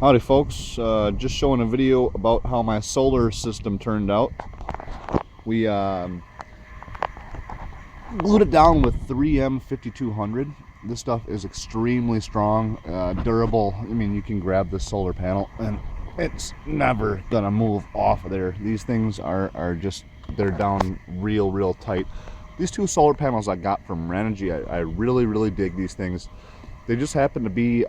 Howdy folks, just showing a video about how my solar system turned out. We glued it down with 3M 5200. This stuff is extremely strong, durable. I mean, you can grab this solar panel and it's never gonna move off of there. These things are just, they're down real tight. These two solar panels I got from Renogy, I really dig these things. They just happen to be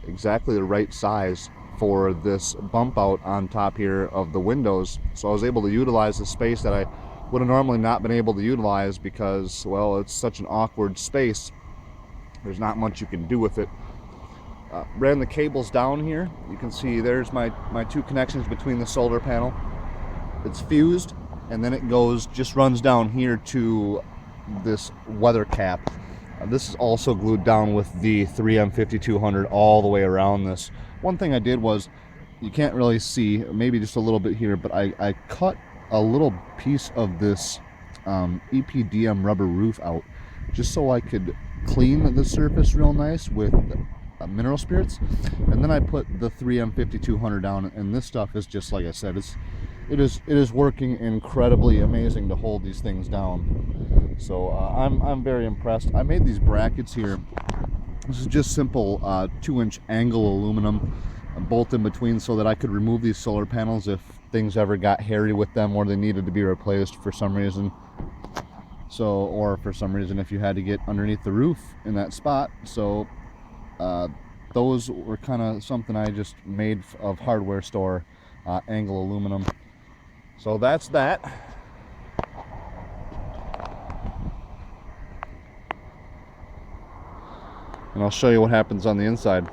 exactly the right size for this bump out on top here of the windows, so I was able to utilize the space that I would have normally not been able to utilize because, well, it's such an awkward space. There's not much you can do with it. Ran the cables down here. You can see there's my two connections between the solar panel. It's fused, and then it just runs down here to this weather cap. This is also glued down with the 3M 5200 all the way around this. One thing I did was, you can't really see, maybe just a little bit here, but I cut a little piece of this EPDM rubber roof out just so I could clean the surface real nice with mineral spirits, and then I put the 3M 5200 down, and this stuff is just, like I said, it is working incredibly amazing to hold these things down. So I'm very impressed. I made these brackets here. This is just simple 2-inch angle aluminum bolt in between so that I could remove these solar panels if things ever got hairy with them or they needed to be replaced for some reason. Or for some reason if you had to get underneath the roof in that spot. So those were kind of something I just made of hardware store angle aluminum. So that's that. And I'll show you what happens on the inside.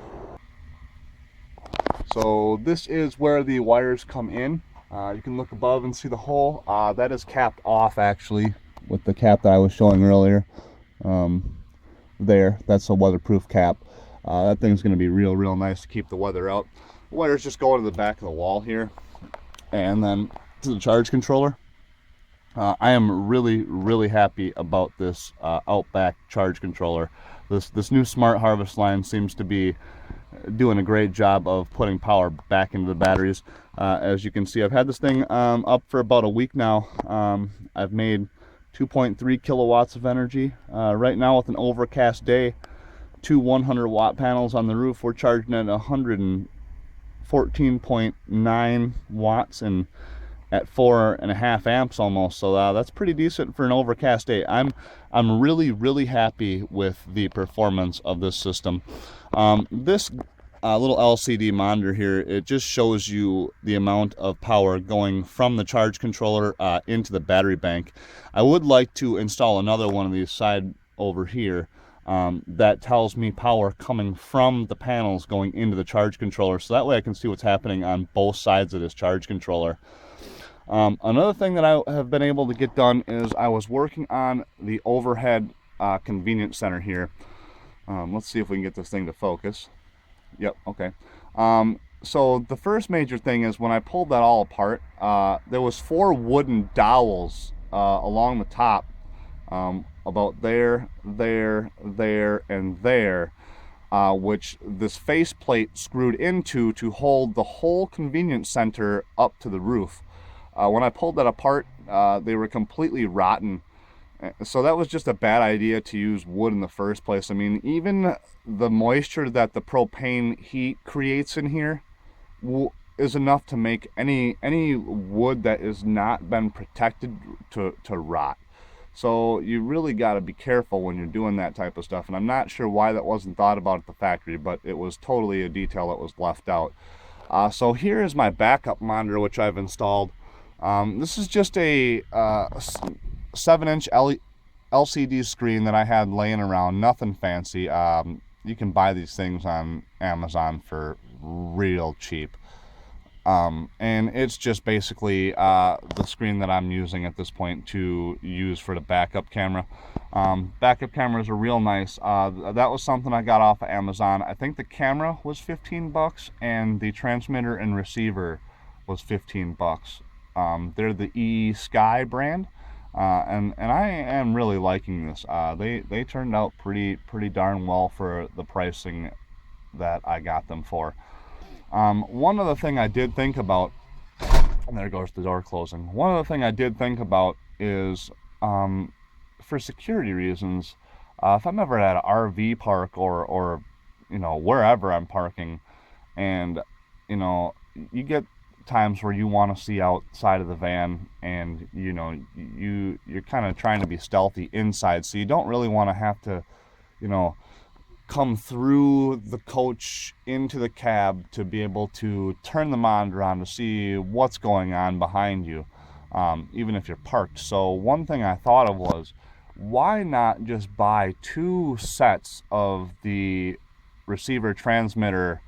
So this is where the wires come in. You can look above and see the hole. That is capped off actually with the cap that I was showing earlier. That's a weatherproof cap. That thing's going to be real nice to keep the weather out. The wires just go to the back of the wall here and then to the charge controller. I am really happy about this Outback charge controller. This new Smart Harvest line seems to be doing a great job of putting power back into the batteries. As you can see, I've had this thing up for about a week now. I've made 2.3 kilowatts of energy. Right now with an overcast day, two 100 watt panels on the roof, we're charging at 114.9 watts and at 4.5 amps almost. So that's pretty decent for an overcast day. I'm really happy with the performance of this system. This little LCD monitor here, it just shows you the amount of power going from the charge controller into the battery bank. I would like to install another one of these side over here that tells me power coming from the panels going into the charge controller, so that way I can see what's happening on both sides of this charge controller. Another thing that I have been able to get done is I was working on the overhead convenience center here. Let's see if we can get this thing to focus. Yep, okay. So the first major thing is when I pulled that all apart, there was 4 wooden dowels along the top, about there, and there, which this faceplate screwed into to hold the whole convenience center up to the roof. When I pulled that apart, they were completely rotten. So that was just a bad idea to use wood in the first place. I mean, even the moisture that the propane heat creates in here is enough to make any wood that has not been protected to rot. So you really got to be careful when you're doing that type of stuff. And I'm not sure why that wasn't thought about at the factory, but it was totally a detail that was left out. So here is my backup monitor, which I've installed. This is just a 7-inch LCD screen that I had laying around, nothing fancy. You can buy these things on Amazon for real cheap. And it's just basically the screen that I'm using at this point to use for the backup camera. Backup cameras are real nice. That was something I got off of Amazon. I think the camera was 15 bucks and the transmitter and receiver was 15 bucks. They're the E-Sky brand, and I am really liking this. They turned out pretty darn well for the pricing that I got them for. One other thing I did think about, and there goes the door closing. One other thing I did think about is, for security reasons, if I'm ever at an RV park or wherever I'm parking, and you get times where you want to see outside of the van, and you're kind of trying to be stealthy inside, so you don't really want to have to you know come through the coach into the cab to be able to turn the monitor on to see what's going on behind you, even if you're parked. So one thing I thought of was, why not just buy 2 sets of the receiver transmitter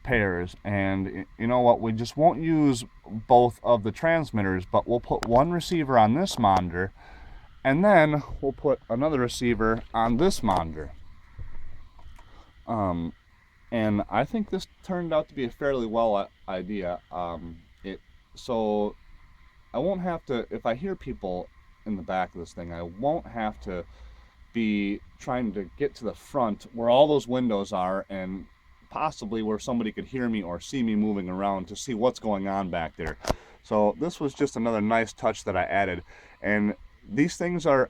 pairs? And you know what, we just won't use both of the transmitters, but we'll put one receiver on this monitor, and then we'll put another receiver on this monitor. And I think this turned out to be a fairly well idea. So I won't have to, if I hear people in the back of this thing, I won't have to be trying to get to the front where all those windows are, and possibly where somebody could hear me or see me moving around to see what's going on back there. So this was just another nice touch that I added. And these things are,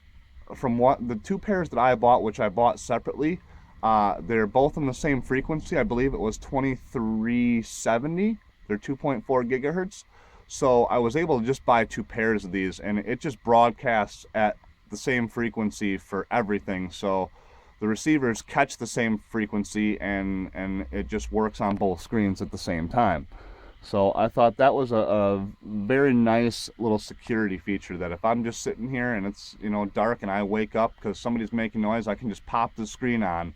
from what the 2 pairs that I bought, which I bought separately, they're both in the same frequency. I believe it was 2370. They're 2.4 gigahertz. So I was able to just buy 2 pairs of these, and it just broadcasts at the same frequency for everything. So the receivers catch the same frequency, and it just works on both screens at the same time. So I thought that was a very nice little security feature, that if I'm just sitting here and it's dark and I wake up because somebody's making noise, I can just pop the screen on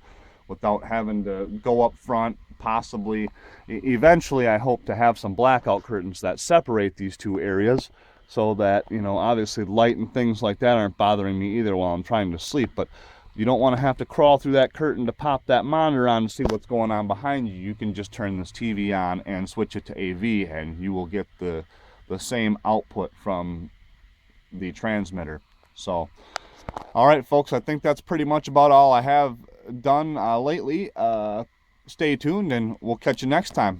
without having to go up front. Possibly eventually I hope to have some blackout curtains that separate these 2 areas, so that obviously light and things like that aren't bothering me either while I'm trying to sleep. But you don't want to have to crawl through that curtain to pop that monitor on to see what's going on behind you. You can just turn this TV on and switch it to AV, and you will get the same output from the transmitter. So, all right, folks, I think that's pretty much about all I have done lately. Stay tuned, and we'll catch you next time.